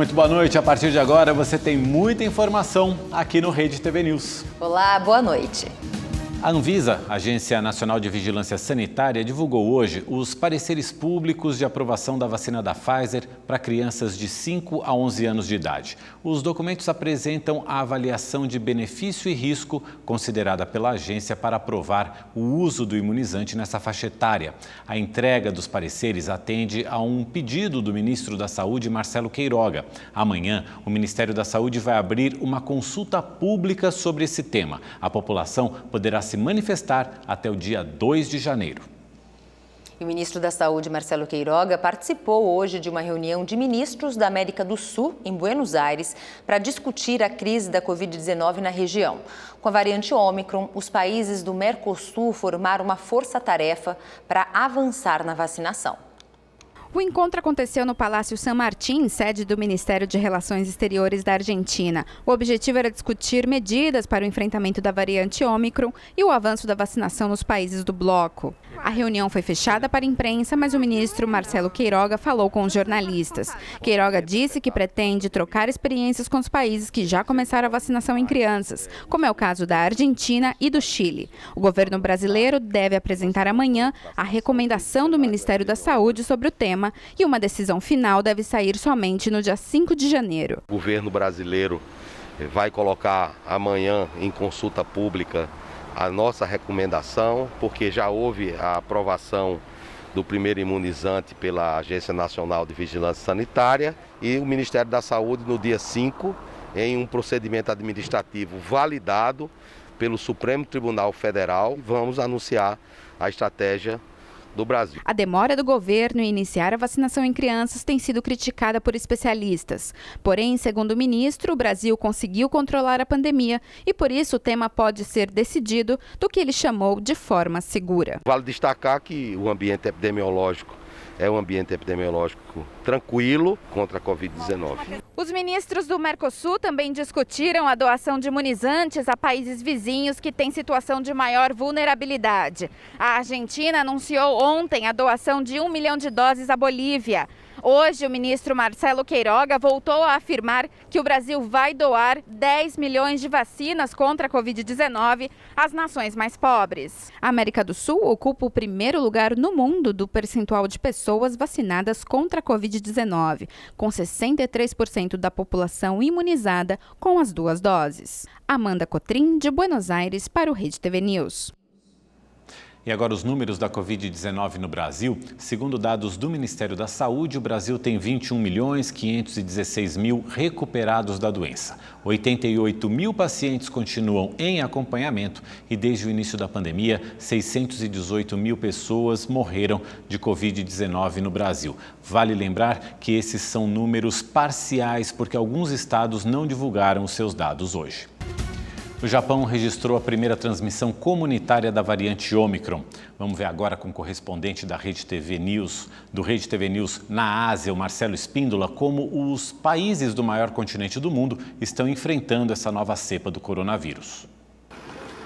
Muito boa noite. A partir de agora você tem muita informação aqui no Rede TV News. Olá, boa noite. A Anvisa, Agência Nacional de Vigilância Sanitária, divulgou hoje os pareceres públicos de aprovação da vacina da Pfizer para crianças de 5 a 11 anos de idade. Os documentos apresentam a avaliação de benefício e risco considerada pela agência para aprovar o uso do imunizante nessa faixa etária. A entrega dos pareceres atende a um pedido do ministro da Saúde, Marcelo Queiroga. Amanhã, o Ministério da Saúde vai abrir uma consulta pública sobre esse tema. A população poderá se manifestar até o dia 2 de janeiro. E o ministro da Saúde, Marcelo Queiroga, participou hoje de uma reunião de ministros da América do Sul, em Buenos Aires, para discutir a crise da Covid-19 na região. Com a variante Ômicron, os países do Mercosul formaram uma força-tarefa para avançar na vacinação. O encontro aconteceu no Palácio San Martín, sede do Ministério de Relações Exteriores da Argentina. O objetivo era discutir medidas para o enfrentamento da variante Ômicron e o avanço da vacinação nos países do bloco. A reunião foi fechada para a imprensa, mas o ministro Marcelo Queiroga falou com os jornalistas. Queiroga disse que pretende trocar experiências com os países que já começaram a vacinação em crianças, como é o caso da Argentina e do Chile. O governo brasileiro deve apresentar amanhã a recomendação do Ministério da Saúde sobre o tema, e uma decisão final deve sair somente no dia 5 de janeiro. O governo brasileiro vai colocar amanhã em consulta pública a nossa recomendação, porque já houve a aprovação do primeiro imunizante pela Agência Nacional de Vigilância Sanitária e o Ministério da Saúde no dia 5, em um procedimento administrativo validado pelo Supremo Tribunal Federal, vamos anunciar a estratégia do Brasil. A demora do governo em iniciar a vacinação em crianças tem sido criticada por especialistas. Porém, segundo o ministro, o Brasil conseguiu controlar a pandemia e, por isso, o tema pode ser decidido do que ele chamou de forma segura. Vale destacar que o ambiente epidemiológico é um ambiente epidemiológico tranquilo contra a Covid-19. Os ministros do Mercosul também discutiram a doação de imunizantes a países vizinhos que têm situação de maior vulnerabilidade. A Argentina anunciou ontem a doação de 1 milhão de doses à Bolívia. Hoje, o ministro Marcelo Queiroga voltou a afirmar que o Brasil vai doar 10 milhões de vacinas contra a Covid-19 às nações mais pobres. A América do Sul ocupa o primeiro lugar no mundo do percentual de pessoas vacinadas contra a Covid-19, com 63% da população imunizada com as 2 doses. Amanda Cotrim, de Buenos Aires, para o Rede TV News. E agora os números da Covid-19 no Brasil. Segundo dados do Ministério da Saúde, o Brasil tem 21.516.000 recuperados da doença. 88 mil pacientes continuam em acompanhamento e desde o início da pandemia, 618 mil pessoas morreram de Covid-19 no Brasil. Vale lembrar que esses são números parciais porque alguns estados não divulgaram os seus dados hoje. O Japão registrou a primeira transmissão comunitária da variante Ômicron. Vamos ver agora com o correspondente da Rede TV News, do Rede TV News na Ásia, o Marcelo Espíndola, como os países do maior continente do mundo estão enfrentando essa nova cepa do coronavírus.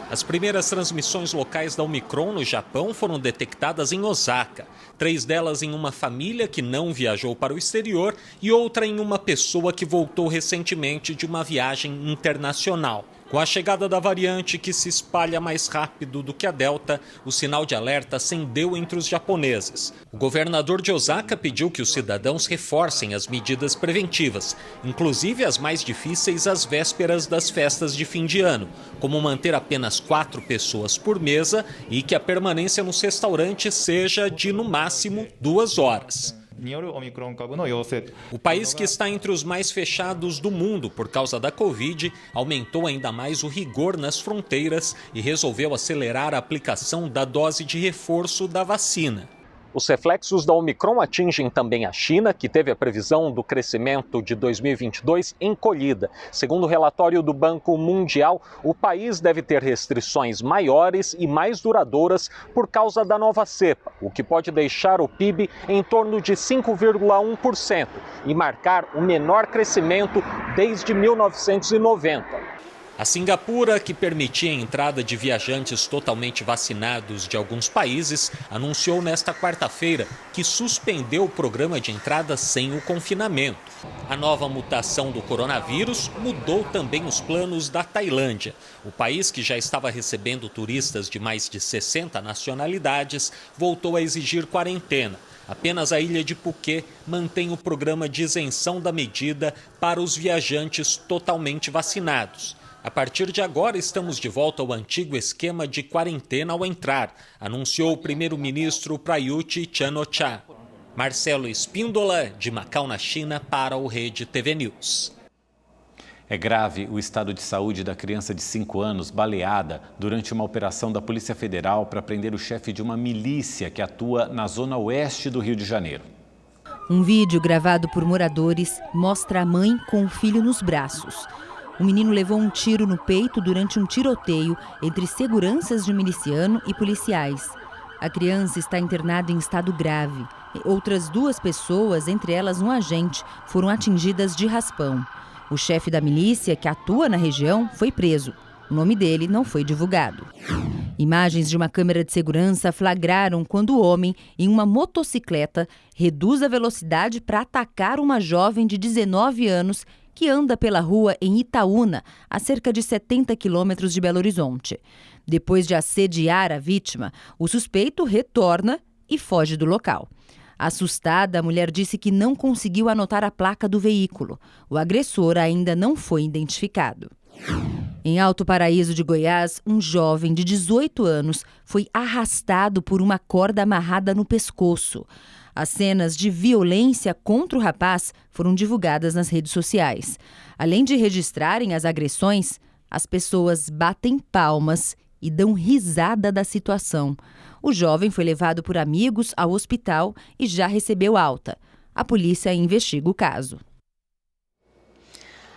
As primeiras transmissões locais da Omicron no Japão foram detectadas em Osaka. 3 delas em uma família que não viajou para o exterior e outra em uma pessoa que voltou recentemente de uma viagem internacional. Com a chegada da variante que se espalha mais rápido do que a Delta, o sinal de alerta acendeu entre os japoneses. O governador de Osaka pediu que os cidadãos reforcem as medidas preventivas, inclusive as mais difíceis às vésperas das festas de fim de ano, como manter apenas 4 pessoas por mesa e que a permanência nos restaurantes seja de, no máximo, 2 horas. O país que está entre os mais fechados do mundo por causa da Covid aumentou ainda mais o rigor nas fronteiras e resolveu acelerar a aplicação da dose de reforço da vacina. Os reflexos da Omicron atingem também a China, que teve a previsão do crescimento de 2022 encolhida. Segundo o relatório do Banco Mundial, o país deve ter restrições maiores e mais duradouras por causa da nova cepa, o que pode deixar o PIB em torno de 5,1% e marcar o menor crescimento desde 1990. A Singapura, que permitia a entrada de viajantes totalmente vacinados de alguns países, anunciou nesta quarta-feira que suspendeu o programa de entrada sem o confinamento. A nova mutação do coronavírus mudou também os planos da Tailândia. O país, que já estava recebendo turistas de mais de 60 nacionalidades, voltou a exigir quarentena. Apenas a ilha de Phuket mantém o programa de isenção da medida para os viajantes totalmente vacinados. A partir de agora, estamos de volta ao antigo esquema de quarentena ao entrar, anunciou o primeiro-ministro Prayut Chan-o-cha. Marcelo Espíndola, de Macau, na China, para o Rede TV News. É grave o estado de saúde da criança de 5 anos baleada durante uma operação da Polícia Federal para prender o chefe de uma milícia que atua na zona oeste do Rio de Janeiro. Um vídeo gravado por moradores mostra a mãe com o filho nos braços. O menino levou um tiro no peito durante um tiroteio entre seguranças de miliciano e policiais. A criança está internada em estado grave. Outras 2 pessoas, entre elas um agente, foram atingidas de raspão. O chefe da milícia, que atua na região, foi preso. O nome dele não foi divulgado. Imagens de uma câmera de segurança flagraram quando o homem, em uma motocicleta, reduz a velocidade para atacar uma jovem de 19 anos que anda pela rua em Itaúna, a cerca de 70 quilômetros de Belo Horizonte. Depois de assediar a vítima, o suspeito retorna e foge do local. Assustada, a mulher disse que não conseguiu anotar a placa do veículo. O agressor ainda não foi identificado. Em Alto Paraíso de Goiás, um jovem de 18 anos foi arrastado por uma corda amarrada no pescoço. As cenas de violência contra o rapaz foram divulgadas nas redes sociais. Além de registrarem as agressões, as pessoas batem palmas e dão risada da situação. O jovem foi levado por amigos ao hospital e já recebeu alta. A polícia investiga o caso.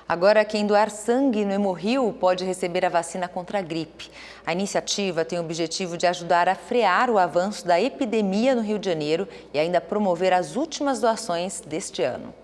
Agora, quem doar sangue no Hemorrio pode receber a vacina contra a gripe. A iniciativa tem o objetivo de ajudar a frear o avanço da epidemia no Rio de Janeiro e ainda promover as últimas doações deste ano.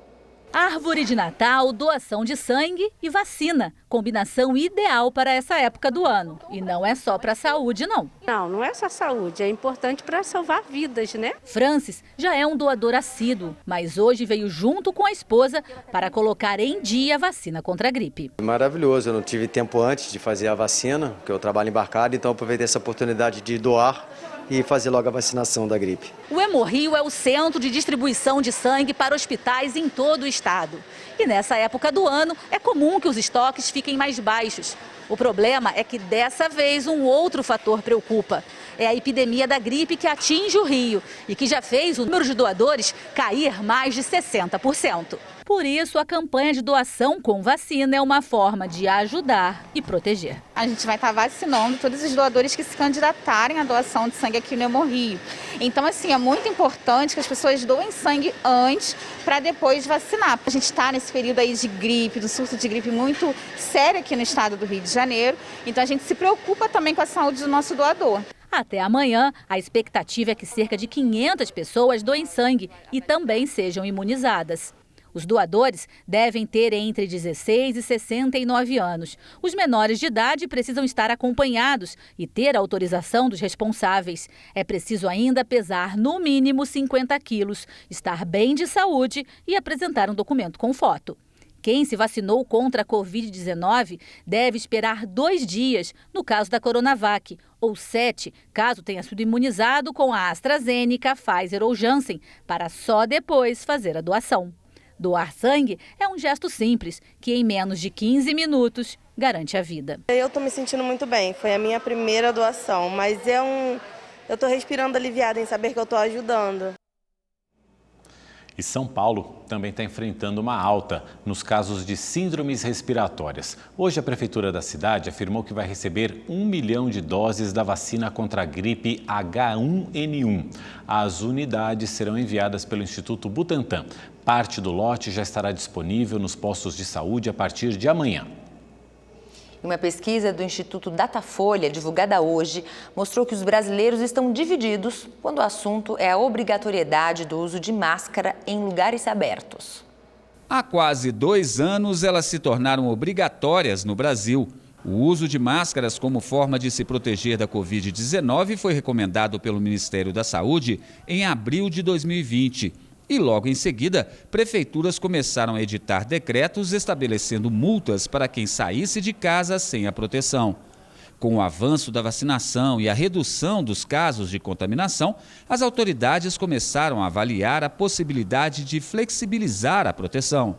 Árvore de Natal, doação de sangue e vacina. Combinação ideal para essa época do ano. E não é só para a saúde, não. Não é só saúde, é importante para salvar vidas, né? Francis já é um doador assíduo, mas hoje veio junto com a esposa para colocar em dia a vacina contra a gripe. Maravilhoso, eu não tive tempo antes de fazer a vacina, porque eu trabalho embarcado, então eu aproveitei essa oportunidade de doar e fazer logo a vacinação da gripe. O Hemorrio é o centro de distribuição de sangue para hospitais em todo o estado. E nessa época do ano é comum que os estoques fiquem mais baixos. O problema é que dessa vez um outro fator preocupa. É a epidemia da gripe que atinge o Rio e que já fez o número de doadores cair mais de 60%. Por isso, a campanha de doação com vacina é uma forma de ajudar e proteger. A gente vai estar vacinando todos os doadores que se candidatarem à doação de sangue aqui no Hemorrio. Então, assim, é muito importante que as pessoas doem sangue antes para depois vacinar. A gente está nesse período aí de gripe, do surto de gripe muito sério aqui no estado do Rio de Janeiro. Então, a gente se preocupa também com a saúde do nosso doador. Até amanhã, a expectativa é que cerca de 500 pessoas doem sangue e também sejam imunizadas. Os doadores devem ter entre 16 e 69 anos. Os menores de idade precisam estar acompanhados e ter a autorização dos responsáveis. É preciso ainda pesar no mínimo 50 quilos, estar bem de saúde e apresentar um documento com foto. Quem se vacinou contra a Covid-19 deve esperar 2 dias, no caso da Coronavac, ou 7, caso tenha sido imunizado com a AstraZeneca, Pfizer ou Janssen, para só depois fazer a doação. Doar sangue é um gesto simples, que em menos de 15 minutos garante a vida. Eu estou me sentindo muito bem, foi a minha primeira doação, mas eu estou respirando aliviada em saber que eu estou ajudando. E São Paulo também está enfrentando uma alta nos casos de síndromes respiratórias. Hoje, a Prefeitura da cidade afirmou que vai receber 1 milhão de doses da vacina contra a gripe H1N1. As unidades serão enviadas pelo Instituto Butantan. Parte do lote já estará disponível nos postos de saúde a partir de amanhã. Uma pesquisa do Instituto Datafolha, divulgada hoje, mostrou que os brasileiros estão divididos quando o assunto é a obrigatoriedade do uso de máscara em lugares abertos. Há quase 2 anos, elas se tornaram obrigatórias no Brasil. O uso de máscaras como forma de se proteger da Covid-19 foi recomendado pelo Ministério da Saúde em abril de 2020. E logo em seguida, prefeituras começaram a editar decretos estabelecendo multas para quem saísse de casa sem a proteção. Com o avanço da vacinação e a redução dos casos de contaminação, as autoridades começaram a avaliar a possibilidade de flexibilizar a proteção.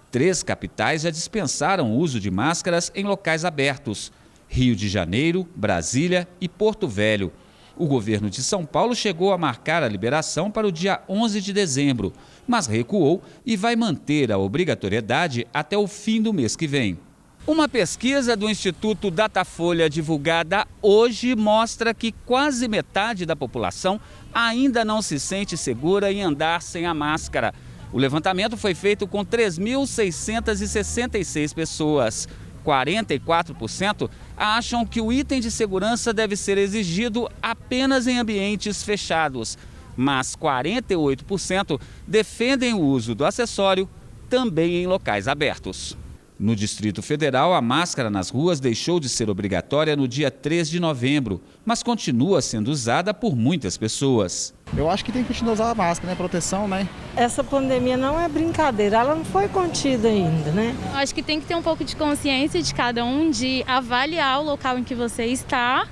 3 capitais já dispensaram o uso de máscaras em locais abertos: Rio de Janeiro, Brasília e Porto Velho. O governo de São Paulo chegou a marcar a liberação para o dia 11 de dezembro, mas recuou e vai manter a obrigatoriedade até o fim do mês que vem. Uma pesquisa do Instituto Datafolha divulgada hoje mostra que quase metade da população ainda não se sente segura em andar sem a máscara. O levantamento foi feito com 3.666 pessoas. 44% acham que o item de segurança deve ser exigido apenas em ambientes fechados, mas 48% defendem o uso do acessório também em locais abertos. No Distrito Federal, a máscara nas ruas deixou de ser obrigatória no dia 3 de novembro, mas continua sendo usada por muitas pessoas. Eu acho que tem que continuar usando a máscara, né? Proteção, né? Essa pandemia não é brincadeira, ela não foi contida ainda, né? Acho que tem que ter um pouco de consciência de cada um, de avaliar o local em que você está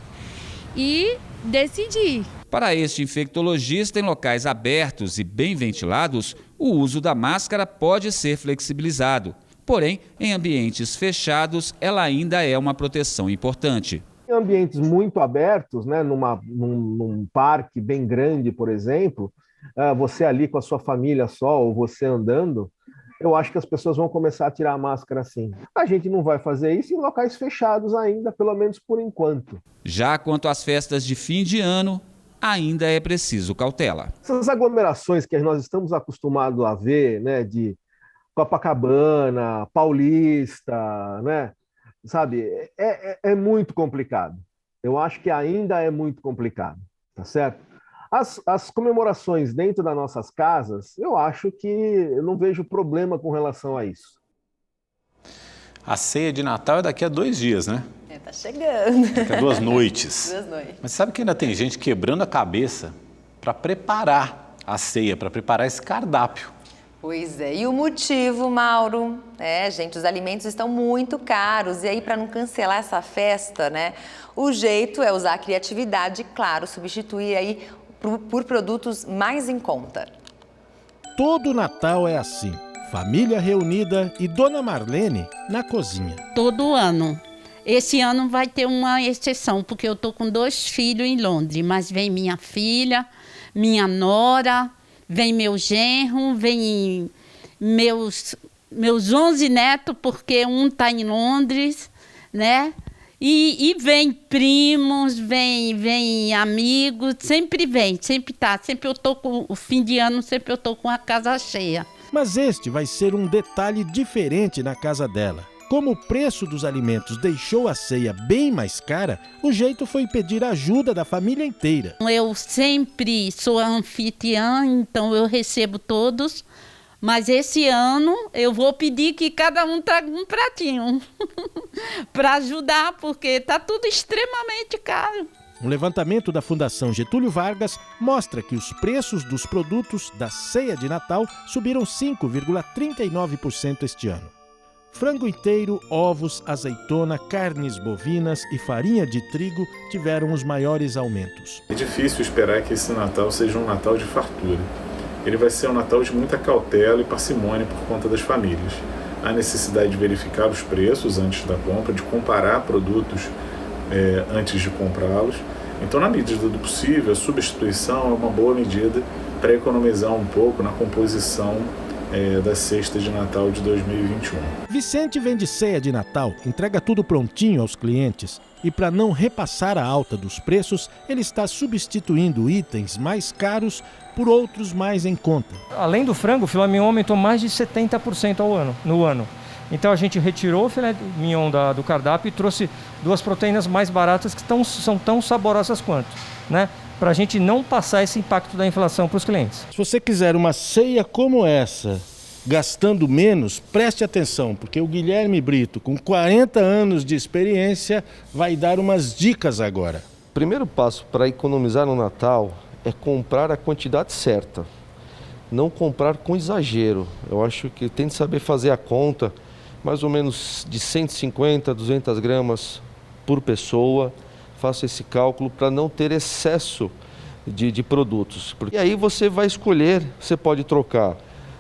e decidir. Para este infectologista, em locais abertos e bem ventilados, o uso da máscara pode ser flexibilizado. Porém, em ambientes fechados, ela ainda é uma proteção importante. Em ambientes muito abertos, né, num parque bem grande, por exemplo, você ali com a sua família só, ou você andando, eu acho que as pessoas vão começar a tirar a máscara sim. A gente não vai fazer isso em locais fechados ainda, pelo menos por enquanto. Já quanto às festas de fim de ano, ainda é preciso cautela. Essas aglomerações que nós estamos acostumados a ver, né, de Copacabana, Paulista, né? Sabe, é muito complicado. Eu acho que ainda é muito complicado, tá certo? As comemorações dentro das nossas casas, eu acho que eu não vejo problema com relação a isso. A ceia de Natal é daqui a 2 dias, né? Tá chegando. Daqui a 2 noites. 2 noites. Mas sabe que ainda tem gente quebrando a cabeça para preparar a ceia, para preparar esse cardápio. Pois é, e o motivo, Mauro? Gente, os alimentos estão muito caros e aí para não cancelar essa festa, né? O jeito é usar a criatividade e, claro, substituir aí por produtos mais em conta. Todo Natal é assim, família reunida e Dona Marlene na cozinha. Todo ano. Esse ano vai ter uma exceção, porque eu tô com 2 filhos em Londres, mas vem minha filha, minha nora, vem meu genro, vem meus 11 netos, porque um está em Londres, né? E vem primos, vem amigos, sempre vem, sempre tá. Sempre eu tô com o fim de ano, sempre eu tô com a casa cheia. Mas este vai ser um detalhe diferente na casa dela. Como o preço dos alimentos deixou a ceia bem mais cara, o jeito foi pedir ajuda da família inteira. Eu sempre sou anfitriã, então eu recebo todos, mas esse ano eu vou pedir que cada um traga um pratinho para ajudar, porque está tudo extremamente caro. Um levantamento da Fundação Getúlio Vargas mostra que os preços dos produtos da ceia de Natal subiram 5,39% este ano. Frango inteiro, ovos, azeitona, carnes bovinas e farinha de trigo tiveram os maiores aumentos. É difícil esperar que esse Natal seja um Natal de fartura. Ele vai ser um Natal de muita cautela e parcimônia por conta das famílias. Há necessidade de verificar os preços antes da compra, de comparar produtos antes de comprá-los. Então, na medida do possível, a substituição é uma boa medida para economizar um pouco na composição da cesta de Natal de 2021. Vicente vende ceia de Natal, entrega tudo prontinho aos clientes e, para não repassar a alta dos preços, ele está substituindo itens mais caros por outros mais em conta. Além do frango, o filé mignon aumentou mais de 70% no ano. Então a gente retirou o filé mignon do cardápio e trouxe 2 proteínas mais baratas que são tão saborosas quanto, né? Para a gente não passar esse impacto da inflação para os clientes. Se você quiser uma ceia como essa gastando menos, preste atenção, porque o Guilherme Brito, com 40 anos de experiência, vai dar umas dicas agora. O primeiro passo para economizar no Natal é comprar a quantidade certa, não comprar com exagero. Eu acho que tem de saber fazer a conta, mais ou menos de 150 a 200 gramas por pessoa. Faça esse cálculo para não ter excesso de produtos. E aí você vai escolher, você pode trocar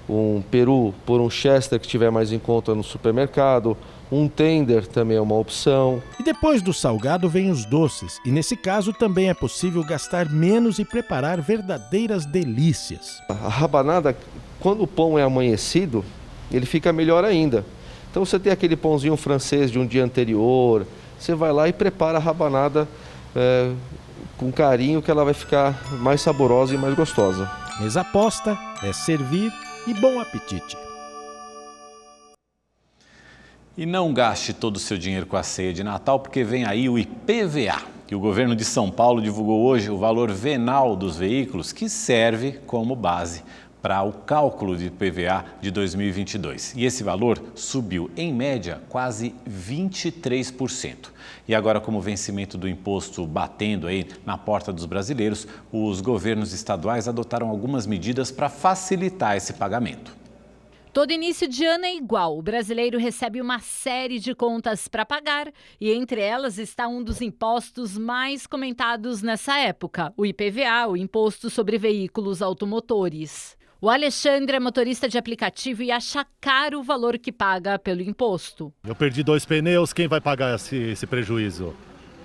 um peru por um Chester que estiver mais em conta no supermercado, um tender também é uma opção. E depois do salgado vem os doces, e nesse caso também é possível gastar menos e preparar verdadeiras delícias. A rabanada, quando o pão é amanhecido, ele fica melhor ainda. Então você tem aquele pãozinho francês de um dia anterior, você vai lá e prepara a rabanada com carinho, que ela vai ficar mais saborosa e mais gostosa. Mesa posta é servir e bom apetite. E não gaste todo o seu dinheiro com a ceia de Natal, porque vem aí o IPVA, que o governo de São Paulo divulgou hoje o valor venal dos veículos, que serve como base para o cálculo de IPVA de 2022. E esse valor subiu, em média, quase 23%. E agora, como o vencimento do imposto batendo aí na porta dos brasileiros, os governos estaduais adotaram algumas medidas para facilitar esse pagamento. Todo início de ano é igual. O brasileiro recebe uma série de contas para pagar e entre elas está um dos impostos mais comentados nessa época, o IPVA, o Imposto sobre Veículos Automotores. O Alexandre é motorista de aplicativo e acha caro o valor que paga pelo imposto. Eu perdi 2 pneus, quem vai pagar esse prejuízo?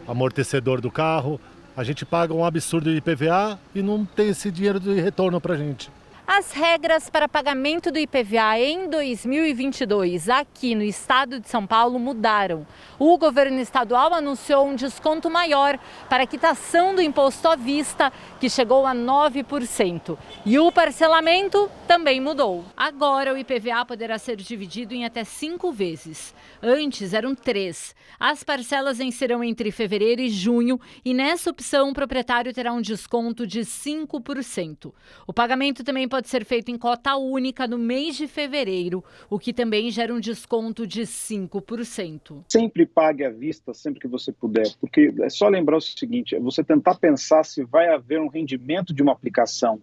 Amortecedor do carro, a gente paga um absurdo de IPVA e não tem esse dinheiro de retorno para a gente. As regras para pagamento do IPVA em 2022 aqui no estado de São Paulo mudaram. O governo estadual anunciou um desconto maior para a quitação do imposto à vista, que chegou a 9%. E o parcelamento também mudou. Agora o IPVA poderá ser dividido em até 5 vezes. Antes eram 3. As parcelas vencerão entre fevereiro e junho e nessa opção o proprietário terá um desconto de 5%. O pagamento também pode ser feito em cota única no mês de fevereiro, o que também gera um desconto de 5%. Sempre pague à vista, sempre que você puder, porque é só lembrar o seguinte, é você tentar pensar se vai haver um rendimento de uma aplicação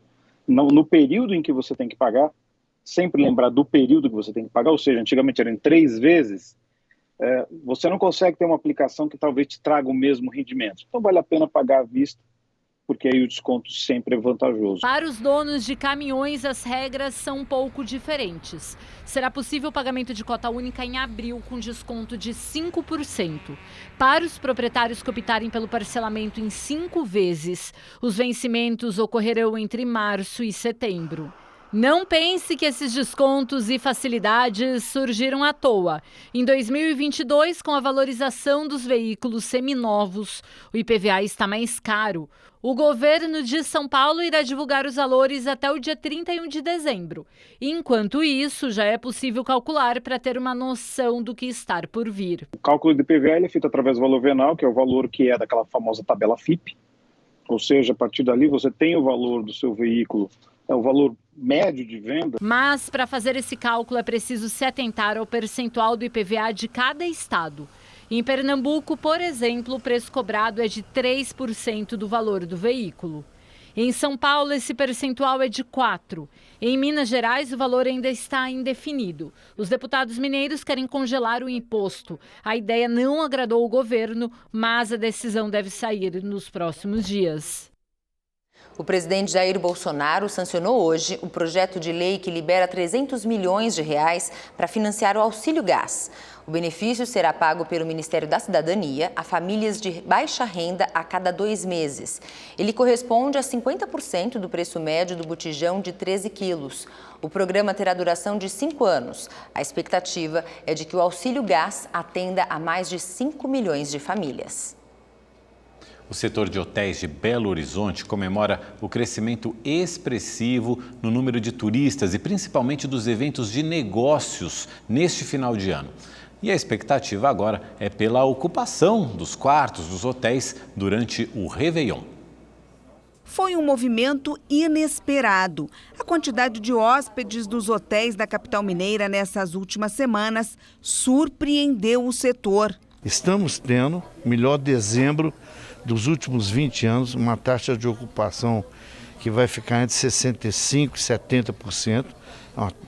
no período em que você tem que pagar, sempre lembrar do período que você tem que pagar, ou seja, antigamente eram 3 vezes, você não consegue ter uma aplicação que talvez te traga o mesmo rendimento. Então vale a pena pagar à vista, porque aí o desconto sempre é vantajoso. Para os donos de caminhões, as regras são um pouco diferentes. Será possível o pagamento de cota única em abril, com desconto de 5%. Para os proprietários que optarem pelo parcelamento em 5 vezes, os vencimentos ocorrerão entre março e setembro. Não pense que esses descontos e facilidades surgiram à toa. Em 2022, com a valorização dos veículos seminovos, o IPVA está mais caro. O governo de São Paulo irá divulgar os valores até o dia 31 de dezembro. Enquanto isso, já é possível calcular para ter uma noção do que está por vir. O cálculo do IPVA é feito através do valor venal, que é o valor que é daquela famosa tabela FIPE. Ou seja, a partir dali você tem o valor do seu veículo, é o valor médio de venda. Mas para fazer esse cálculo é preciso se atentar ao percentual do IPVA de cada estado. Em Pernambuco, por exemplo, o preço cobrado é de 3% do valor do veículo. Em São Paulo, esse percentual é de 4%. Em Minas Gerais, o valor ainda está indefinido. Os deputados mineiros querem congelar o imposto. A ideia não agradou o governo, mas a decisão deve sair nos próximos dias. O presidente Jair Bolsonaro sancionou hoje o projeto de lei que libera 300 milhões de reais para financiar o Auxílio Gás. O benefício será pago pelo Ministério da Cidadania a famílias de baixa renda a cada 2 meses. Ele corresponde a 50% do preço médio do botijão de 13 quilos. O programa terá duração de 5 anos. A expectativa é de que o Auxílio Gás atenda a mais de 5 milhões de famílias. O setor de hotéis de Belo Horizonte comemora o crescimento expressivo no número de turistas e principalmente dos eventos de negócios neste final de ano. E a expectativa agora é pela ocupação dos quartos dos hotéis durante o Réveillon. foi um movimento inesperado. A quantidade de hóspedes dos hotéis da capital mineira nessas últimas semanas surpreendeu o setor. Estamos tendo o melhor dezembro dos últimos 20 anos, uma taxa de ocupação que vai ficar entre 65% e 70%.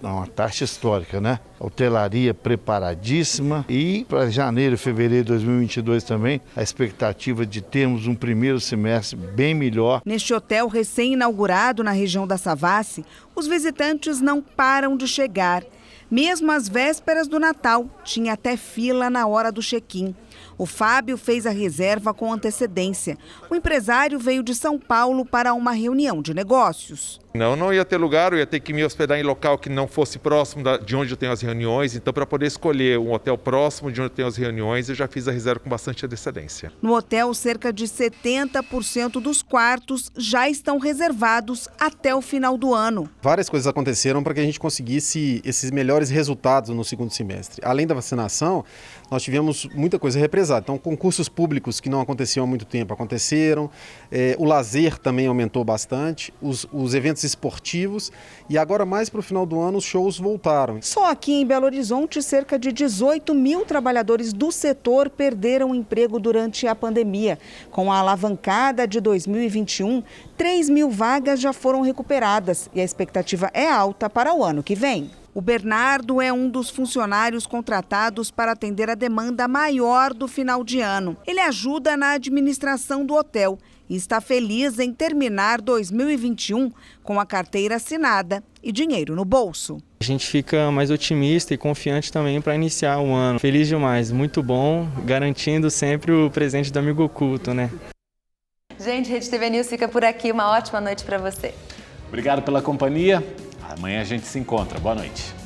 É uma taxa histórica, né? Hotelaria preparadíssima e para janeiro e fevereiro de 2022 também, a expectativa de termos um primeiro semestre bem melhor. Neste hotel recém-inaugurado na região da Savassi, os visitantes não param de chegar. Mesmo às vésperas do Natal, tinha até fila na hora do check-in. O Fábio fez a reserva com antecedência. O empresário veio de São Paulo para uma reunião de negócios. Não ia ter lugar, eu ia ter que me hospedar em local que não fosse próximo de onde eu tenho as reuniões. Então, para poder escolher um hotel próximo de onde eu tenho as reuniões, eu já fiz a reserva com bastante antecedência. No hotel, cerca de 70% dos quartos já estão reservados até o final do ano. Várias coisas aconteceram para que a gente conseguisse esses melhores resultados no segundo semestre. Além da vacinação, nós tivemos muita coisa represada. Então, concursos públicos que não aconteciam há muito tempo aconteceram. O lazer também aumentou bastante. Os eventos esportivos e agora mais para o final do ano os shows voltaram. Só aqui em Belo Horizonte, cerca de 18 mil trabalhadores do setor perderam o emprego durante a pandemia. Com a alavancada de 2021, 3 mil vagas já foram recuperadas e a expectativa é alta para o ano que vem. O Bernardo é um dos funcionários contratados para atender a demanda maior do final de ano. Ele ajuda na administração do hotel e está feliz em terminar 2021 com a carteira assinada e dinheiro no bolso. A gente fica mais otimista e confiante também para iniciar o ano. Feliz demais, muito bom, garantindo sempre o presente do amigo oculto, né? Gente, Rede TV News fica por aqui. Uma ótima noite para você. Obrigado pela companhia. Amanhã a gente se encontra. Boa noite.